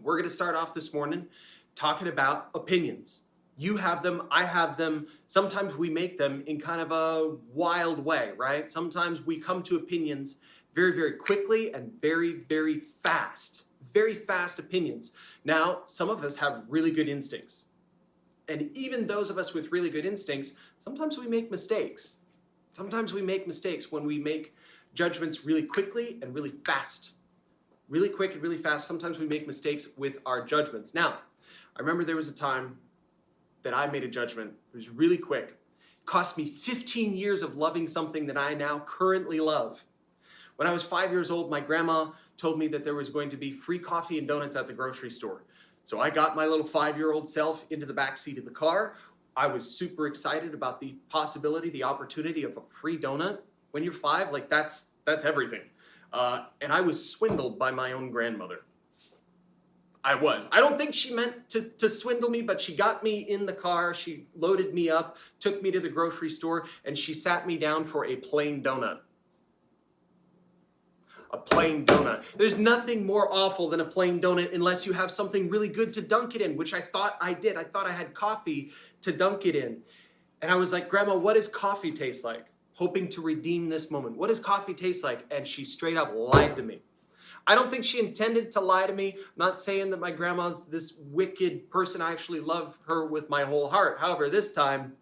We're going to start off this morning talking about opinions. You have them, I have them. Sometimes we make them in kind of a wild way, right? Sometimes we come to opinions very, very quickly and very, very fast. Very fast opinions. Now, some of us have really good instincts. And even those of us with really good instincts, sometimes we make mistakes. Sometimes we make mistakes when we make judgments really quickly and really fast. Really quick and really fast. Sometimes we make mistakes with our judgments. Now, I remember there was a time that I made a judgment. It was really quick. It cost me 15 years of loving something that I now currently love. When I was 5 years old, my grandma told me that there was going to be free coffee and donuts at the grocery store. So I got my little 5-year-old self into the back seat of the car. I was super excited about the possibility, the opportunity of a free donut. When you're 5, like that's everything. And I was swindled by my own grandmother. I was. I don't think she meant to swindle me, but she got me in the car. She loaded me up, took me to the grocery store, and she sat me down for a plain donut. A plain donut. There's nothing more awful than a plain donut unless you have something really good to dunk it in, which I thought I did. I thought I had coffee to dunk it in. And I was like, Grandma, what does coffee taste like? Hoping to redeem this moment. What does coffee taste like? And she straight up lied to me. I don't think she intended to lie to me. I'm not saying that my grandma's this wicked person. I actually love her with my whole heart. However, this time,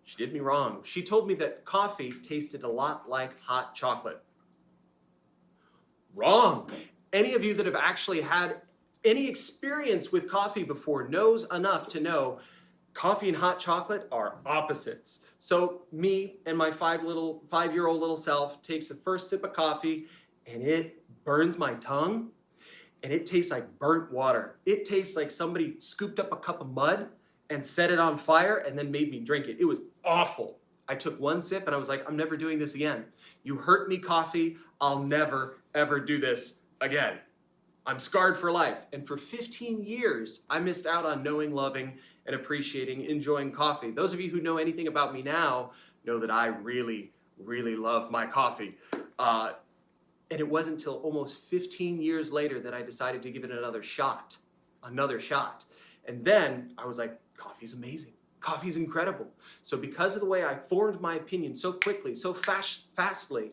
she did me wrong. She told me that coffee tasted a lot like hot chocolate. Wrong. Any of you that have actually had any experience with coffee before knows enough to know coffee and hot chocolate are opposites. So me and my 5-year-old little self takes the first sip of coffee and it burns my tongue and it tastes like burnt water. It tastes like somebody scooped up a cup of mud and set it on fire and then made me drink it. It was awful. I took one sip and I was like, I'm never doing this again. You hurt me, coffee. I'll never, ever do this again. I'm scarred for life. And for 15 years, I missed out on knowing, loving, and appreciating, enjoying coffee. Those of you who know anything about me now know that I really, really love my coffee. And it wasn't until almost 15 years later that I decided to give it another shot. And then I was like, coffee's amazing. Coffee's incredible. So because of the way I formed my opinion so quickly, so fastly,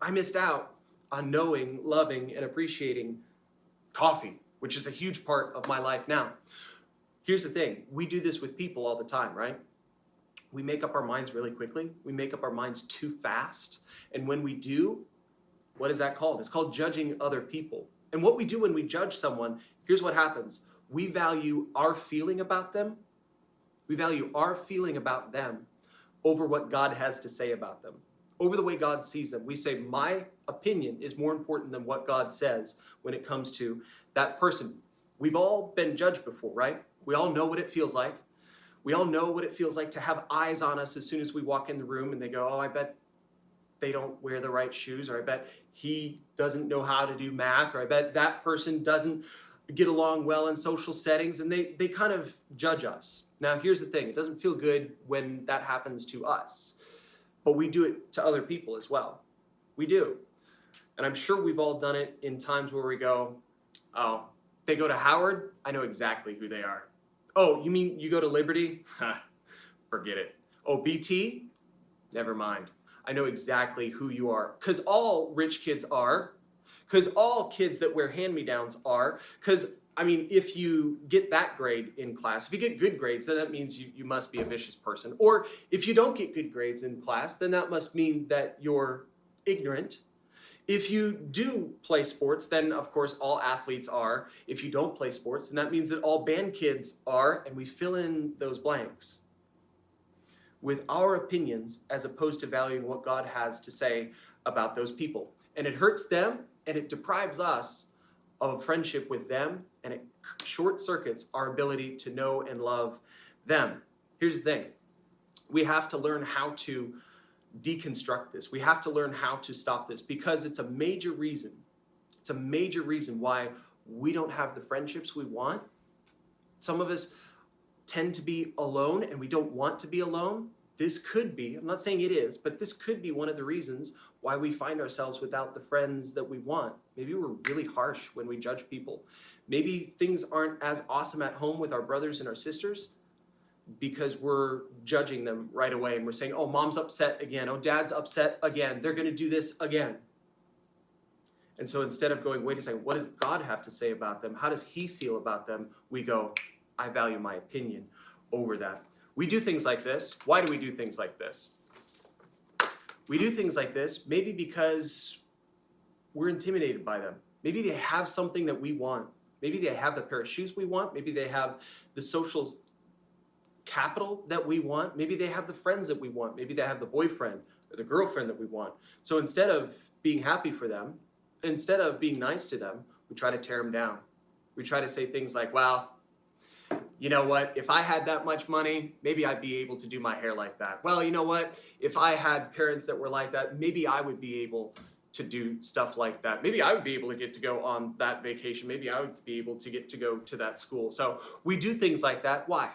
I missed out on knowing, loving, and appreciating coffee, which is a huge part of my life now. Here's the thing. We do this with people all the time, right? We make up our minds really quickly. We make up our minds too fast. And when we do, what is that called? It's called judging other people. And what we do when we judge someone, here's what happens. We value our feeling about them. We value our feeling about them over what God has to say about them, over the way God sees them. We say, my opinion is more important than what God says when it comes to that person. We've all been judged before, right? We all know what it feels like. We all know what it feels like to have eyes on us as soon as we walk in the room and they go, oh, I bet they don't wear the right shoes, or I bet he doesn't know how to do math, or I bet that person doesn't get along well in social settings, and they kind of judge us. Now, here's the thing. It doesn't feel good when that happens to us, but we do it to other people as well. We do. And I'm sure we've all done it in times where we go, oh, they go to Howard? I know exactly who they are. Oh, you mean you go to Liberty? Forget it. Oh, BT? Never mind. I know exactly who you are. Because all rich kids are. Because all kids that wear hand-me-downs are. Because, I mean, if you get that grade in class, if you get good grades, then that means you must be a vicious person. Or if you don't get good grades in class, then that must mean that you're ignorant. If you do play sports, then of course all athletes are. If you don't play sports, then that means that all band kids are, and we fill in those blanks with our opinions as opposed to valuing what God has to say about those people. And it hurts them, and it deprives us of a friendship with them, and it short circuits our ability to know and love them. Here's the thing. We have to learn how to deconstruct this. We have to learn how to stop this, because it's a major reason. It's a major reason why we don't have the friendships we want. Some of us tend to be alone, and we don't want to be alone. this could be, I'm not saying it is, but this could be one of the reasons why we find ourselves without the friends that we want. Maybe we're really harsh when we judge people. Maybe things aren't as awesome at home with our brothers and our sisters because we're judging them right away and we're saying, oh, mom's upset again. Oh, dad's upset again. They're going to do this again. And so instead of going, wait a second, what does God have to say about them? How does he feel about them? We go, I value my opinion over that. We do things like this. Why do we do things like this? We do things like this maybe because we're intimidated by them. Maybe they have something that we want. Maybe they have the pair of shoes we want. Maybe they have the social capital that we want. Maybe they have the friends that we want. Maybe they have the boyfriend or the girlfriend that we want. So instead of being happy for them, instead of being nice to them, we try to tear them down. We try to say things like, well, you know what? If I had that much money, maybe I'd be able to do my hair like that. Well, you know what? If I had parents that were like that, maybe I would be able to do stuff like that. Maybe I would be able to get to go on that vacation. Maybe I would be able to get to go to that school. So we do things like that. Why?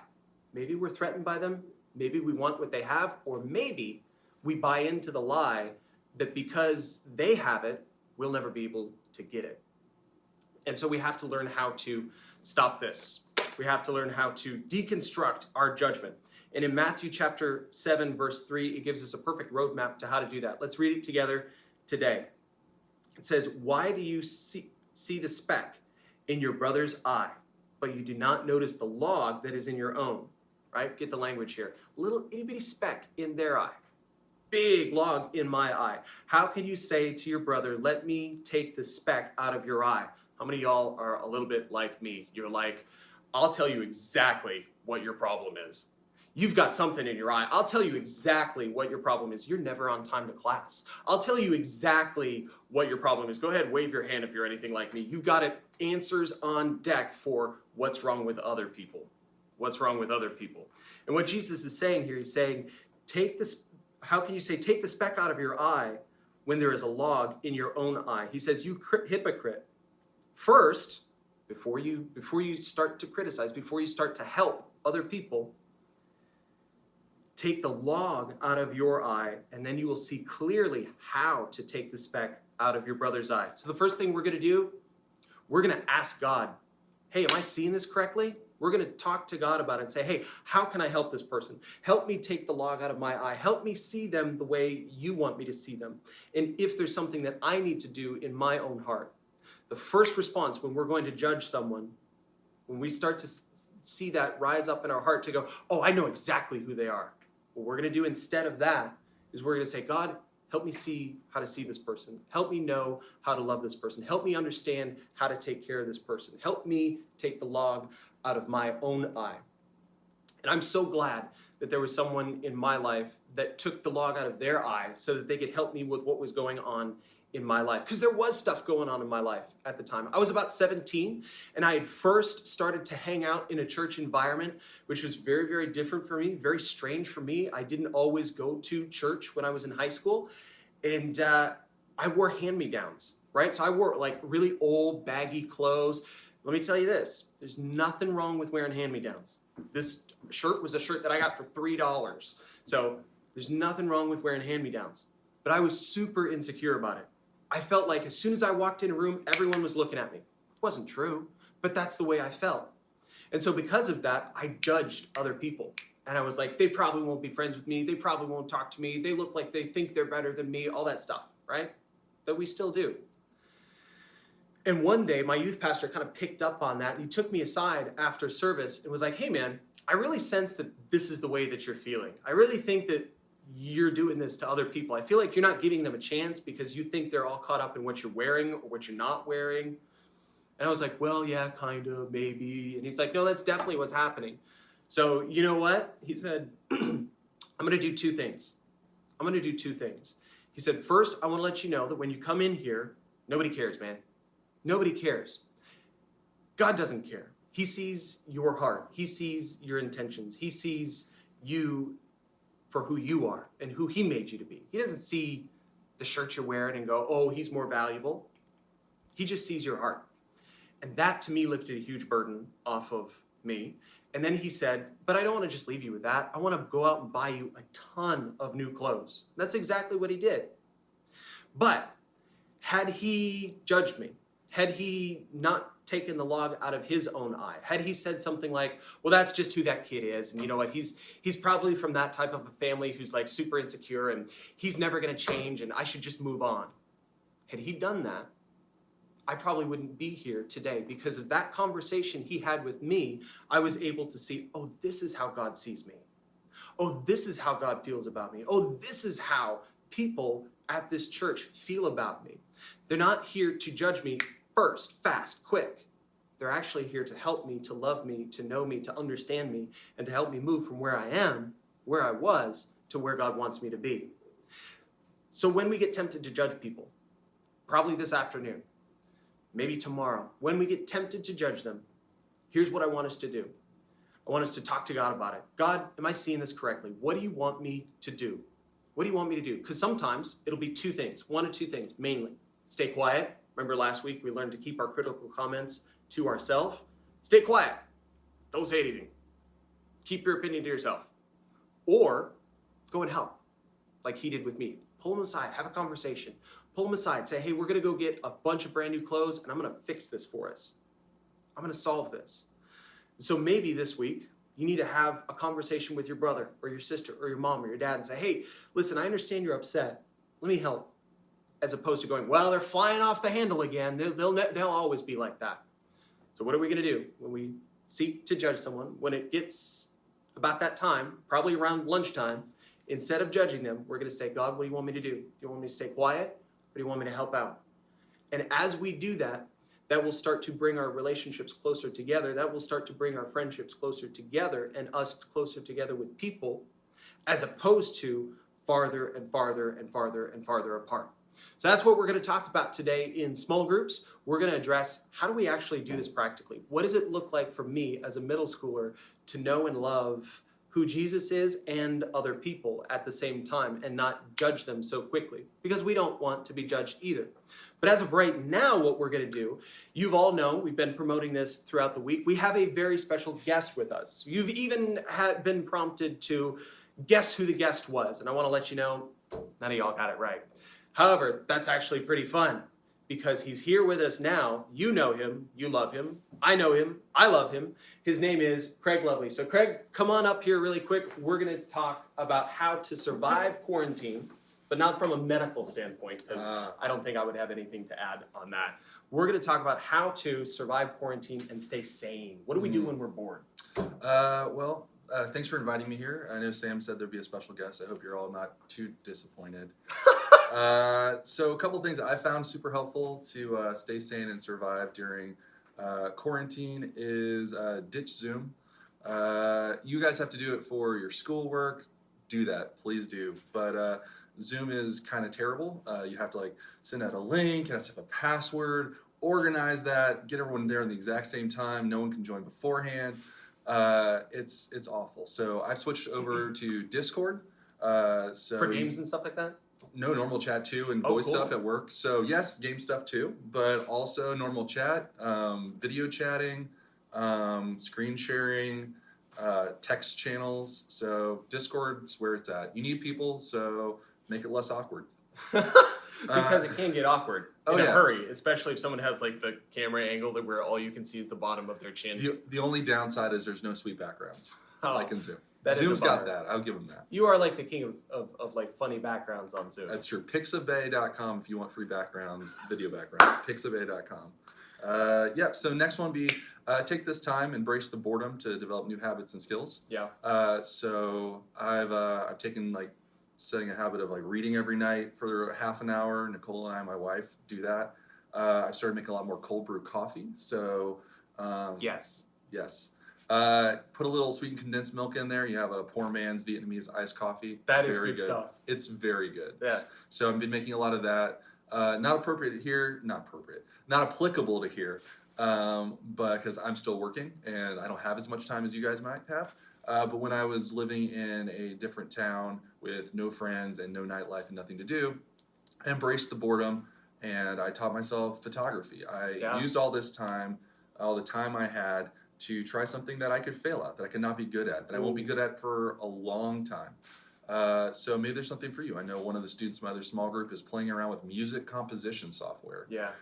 Maybe we're threatened by them. Maybe we want what they have. Or maybe we buy into the lie that because they have it, we'll never be able to get it. And so we have to learn how to stop this. We have to learn how to deconstruct our judgment. And in Matthew chapter 7, verse 3, it gives us a perfect roadmap to how to do that. Let's read it together today. It says, why do you see the speck in your brother's eye, but you do not notice the log that is in your own? Right? Get the language here. Little itty bitty speck in their eye. Big log in my eye. How can you say to your brother, let me take the speck out of your eye? How many of y'all are a little bit like me? You're like, I'll tell you exactly what your problem is. You've got something in your eye. I'll tell you exactly what your problem is. You're never on time to class. I'll tell you exactly what your problem is. Go ahead, wave your hand if you're anything like me. You've got it, answers on deck for what's wrong with other people. What's wrong with other people? And what Jesus is saying here, he's saying, how can you say, take the speck out of your eye when there is a log in your own eye? He says, you hypocrite. First, before you start to criticize, before you start to help other people, take the log out of your eye, and then you will see clearly how to take the speck out of your brother's eye. So the first thing we're going to do, we're going to ask God, hey, am I seeing this correctly? We're going to talk to God about it and say, hey, how can I help this person? Help me take the log out of my eye. Help me see them the way you want me to see them. And if there's something that I need to do in my own heart, the first response when we're going to judge someone, when we start to see that rise up in our heart to go, oh, I know exactly who they are. What we're going to do instead of that is we're going to say, God, help me see how to see this person. Help me know how to love this person. Help me understand how to take care of this person. Help me take the log out of my own eye. And I'm so glad that there was someone in my life that took the log out of their eye so that they could help me with what was going on in my life, because there was stuff going on in my life at the time. I was about 17, and I had first started to hang out in a church environment, which was very, very different for me, very strange for me. I didn't always go to church when I was in high school, and I wore hand-me-downs, right? So I wore like really old, baggy clothes. Let me tell you this, there's nothing wrong with wearing hand-me-downs. This shirt was a shirt that I got for $3. So there's nothing wrong with wearing hand-me-downs. But I was super insecure about it. I felt like as soon as I walked in a room, everyone was looking at me. It wasn't true, but that's the way I felt. And so because of that, I judged other people. And I was like, they probably won't be friends with me. They probably won't talk to me. They look like they think they're better than me, all that stuff, right? That we still do. And one day, my youth pastor kind of picked up on that, and he took me aside after service and was like, hey man, I really sense that this is the way that you're feeling. I really think that you're doing this to other people. I feel like you're not giving them a chance because you think they're all caught up in what you're wearing or what you're not wearing. And I was like, well, yeah, kind of, maybe. And he's like, no, that's definitely what's happening. So you know what? He said, I'm going to do two things. He said, first, I want to let you know that when you come in here, nobody cares, man. Nobody cares. God doesn't care. He sees your heart. He sees your intentions. He sees you for who you are and who he made you to be. He doesn't see the shirt you're wearing and go, oh, he's more valuable. He just sees your heart. And that to me lifted a huge burden off of me. And then he said, but I don't want to just leave you with that. I want to go out and buy you a ton of new clothes. That's exactly what he did. But had he judged me, had he not taken the log out of his own eye, had he said something like, well, that's just who that kid is, and you know what, he's probably from that type of a family who's like super insecure, and he's never going to change, and I should just move on. Had he done that, I probably wouldn't be here today. Because of that conversation he had with me, I was able to see, oh, this is how God sees me. Oh, this is how God feels about me. Oh, this is how people at this church feel about me. They're not here to judge me first, fast, quick. They're actually here to help me, to love me, to know me, to understand me, and to help me move from where I am, where I was, to where God wants me to be. So when we get tempted to judge people, probably this afternoon, maybe tomorrow, when we get tempted to judge them, here's what I want us to do. I want us to talk to God about it. God, am I seeing this correctly? What do you want me to do? What do you want me to do? Because sometimes it'll be two things, one of two things, mainly. Stay quiet. Remember last week we learned to keep our critical comments to ourselves. Stay quiet. Don't say anything. Keep your opinion to yourself. Or go and help, like he did with me. Pull him aside, have a conversation. Pull him aside, say, hey, we're going to go get a bunch of brand new clothes, and I'm going to fix this for us. I'm going to solve this. So maybe this week, you need to have a conversation with your brother or your sister or your mom or your dad and say, hey, listen, I understand you're upset. Let me help. As opposed to going, well, they're flying off the handle again. They'll always be like that. So what are we going to do when we seek to judge someone? When it gets about that time, probably around lunchtime, instead of judging them, we're going to say, God, what do you want me to do? Do you want me to stay quiet? Or do you want me to help out? And as we do that, that will start to bring our relationships closer together. That will start to bring our friendships closer together and us closer together with people, as opposed to farther and farther and farther and farther apart. So that's what we're going to talk about today in small groups. We're going to address, how do we actually do this practically? What does it look like for me as a middle schooler to know and love who Jesus is and other people at the same time and not judge them so quickly? Because we don't want to be judged either. But as of right now, what we're going to do, you've all known, we've been promoting this throughout the week. We have a very special guest with us. You've even been prompted to guess who the guest was. And I want to let you know, none of y'all got it right. However, that's actually pretty fun because he's here with us now. You know him. You love him. I know him. I love him. His name is Craig Lovely. So Craig, come on up here really quick. We're going to talk about how to survive quarantine, but not from a medical standpoint, because I don't think I would have anything to add on that. We're going to talk about how to survive quarantine and stay sane. What do we do when we're bored? Thanks for inviting me here. I know Sam said there'd be a special guest. I hope you're all not too disappointed. So a couple things that I found super helpful to stay sane and survive during quarantine is ditch Zoom. You guys have to do it for your schoolwork. Do that, please do. But Zoom is kind of terrible. You have to send out a link, it has to have a password, organize that, get everyone there at the exact same time. No one can join beforehand. It's awful. So I switched over to Discord. For games and stuff like that? No, normal chat too, and voice stuff at work. So yes, game stuff too, but also normal chat, video chatting, screen sharing, text channels. So Discord's where it's at. You need people, so make it less awkward. Because it can get awkward in a hurry, especially if someone has the camera angle where all you can see is the bottom of their chin. The only downside is there's no sweet backgrounds, like in Zoom. Zoom's got that. I'll give them that. You are the king of funny backgrounds on Zoom. That's true. Pixabay.com if you want free backgrounds, video backgrounds. Pixabay.com. So next one be take this time, embrace the boredom to develop new habits and skills. Yeah. So I've taken setting a habit of reading every night for half an hour. Nicole and I, my wife, do that. I've started making a lot more cold brew coffee. So yes. Put a little sweetened condensed milk in there. You have a poor man's Vietnamese iced coffee. That is very good stuff. It's very good. Yeah. So I've been making a lot of that. Not applicable to here, but because I'm still working and I don't have as much time as you guys might have. But when I was living in a different town with no friends and no nightlife and nothing to do, I embraced the boredom and I taught myself photography. I used all the time I had to try something that I could fail at, that I could not be good at, that I won't be good at for a long time. So maybe there's something for you. I know one of the students in my other small group is playing around with music composition software. Yeah.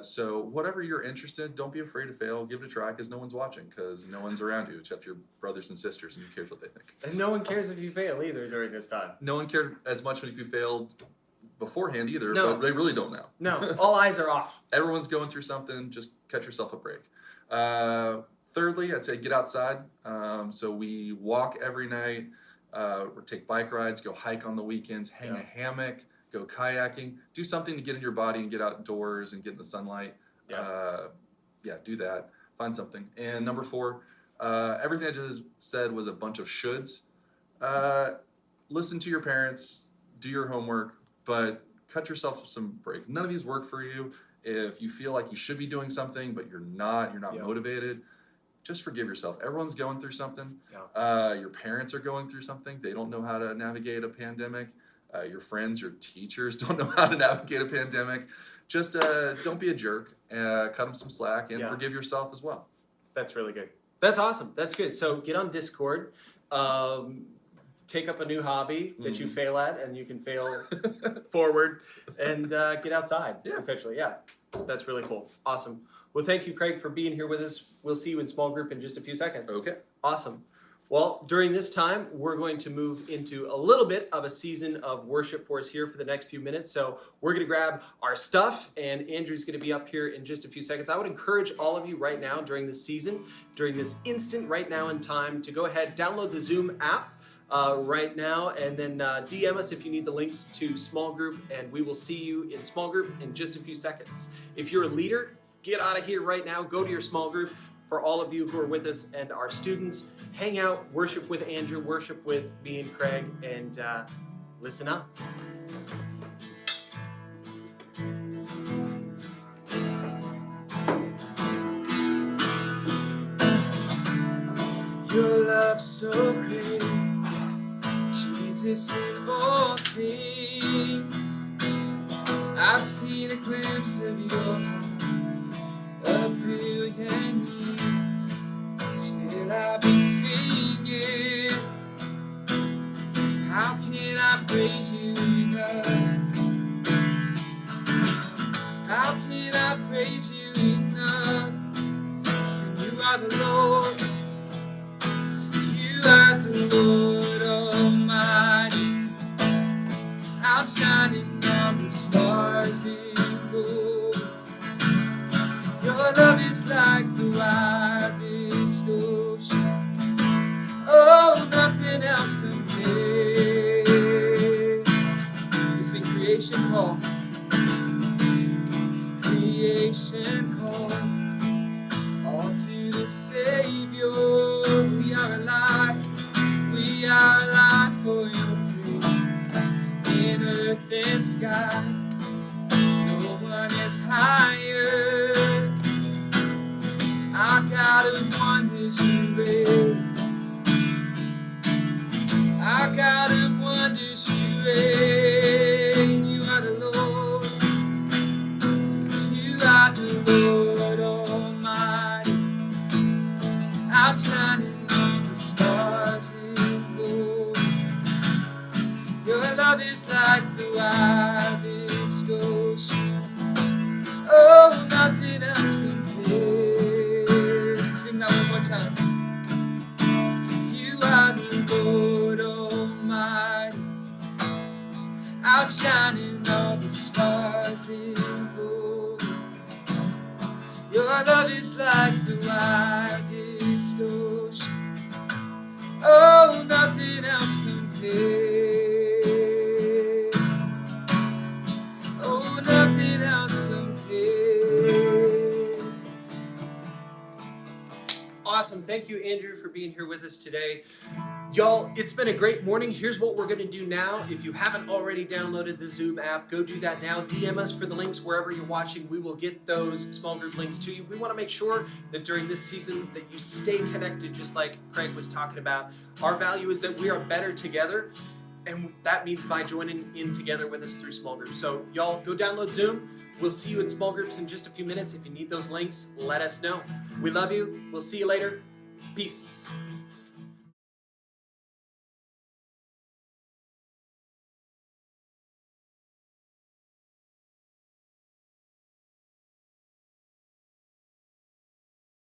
So whatever you're interested, don't be afraid to fail. Give it a try because no one's watching, because no one's around you except your brothers and sisters, and who cares what they think. And no one cares if you fail either during this time. No one cared as much if you failed beforehand either, No. but they really don't know. No, all eyes are off. Everyone's going through something. Just cut yourself a break. Thirdly, I'd say get outside. So we walk every night, or take bike rides, go hike on the weekends, hang a hammock, go kayaking, do something to get in your body and get outdoors and get in the sunlight. Do that. Find something. And number 4, everything I just said was a bunch of shoulds. Listen to your parents, do your homework, but cut yourself some break. None of these work for you. If you feel like you should be doing something, but you're not motivated, just forgive yourself. Everyone's going through something. Your parents are going through something. They don't know how to navigate a pandemic. Your friends, your teachers don't know how to navigate a pandemic. Just don't be a jerk. Cut them some slack and forgive yourself as well. That's really good. That's awesome. That's good. So get on Discord. Take up a new hobby that you fail at, and you can fail forward and get outside, essentially. Yeah, that's really cool. Awesome. Well, thank you, Craig, for being here with us. We'll see you in small group in just a few seconds. Okay. Awesome. Well, during this time, we're going to move into a little bit of a season of worship for us here for the next few minutes. So we're going to grab our stuff, and Andrew's going to be up here in just a few seconds. I would encourage all of you right now during this season, during this instant right now in time, to go ahead, download the Zoom app right now, and then DM us if you need the links to small group, and we will see you in small group in just a few seconds. If you're a leader, get out of here right now. Go to your small group. For all of you who are with us and our students, hang out, worship with Andrew, worship with me and Craig, and listen up. Your love so great, Jesus, in all things. I've seen a glimpse of your heart, a billion years. Still I'll be singing. How can I praise you enough? How can I praise you enough? Sing, you are the Lord. You are the Lord Almighty, outshining on the stars in gold. Your love is like the widest ocean. Oh, nothing else compares. It's in creation calls. Creation calls. All to the Savior. We are alive. We are alive for your praise. In earth and sky, no one is higher. Our God of wonders you reign. Our God of wonders you reign. You are the Lord. You are the Lord Almighty, outshining on the stars in gold. Your love is like the widest ocean. Oh, nothing else compares. Sing that one more time. You are the Lord Almighty, outshining all the stars in gold. Your love is like the widest ocean. Oh, nothing else compares. Oh, nothing else compares. Awesome. Thank you, Andrew, for being here with us today. Y'all, it's been a great morning. Here's what we're going to do now. If you haven't already downloaded the Zoom app, go do that now. DM us for the links wherever you're watching. We will get those small group links to you. We want to make sure that during this season that you stay connected, just like Craig was talking about. Our value is that we are better together. And that means by joining in together with us through small groups. So y'all go download Zoom. We'll see you in small groups in just a few minutes. If you need those links, let us know. We love you. We'll see you later. Peace.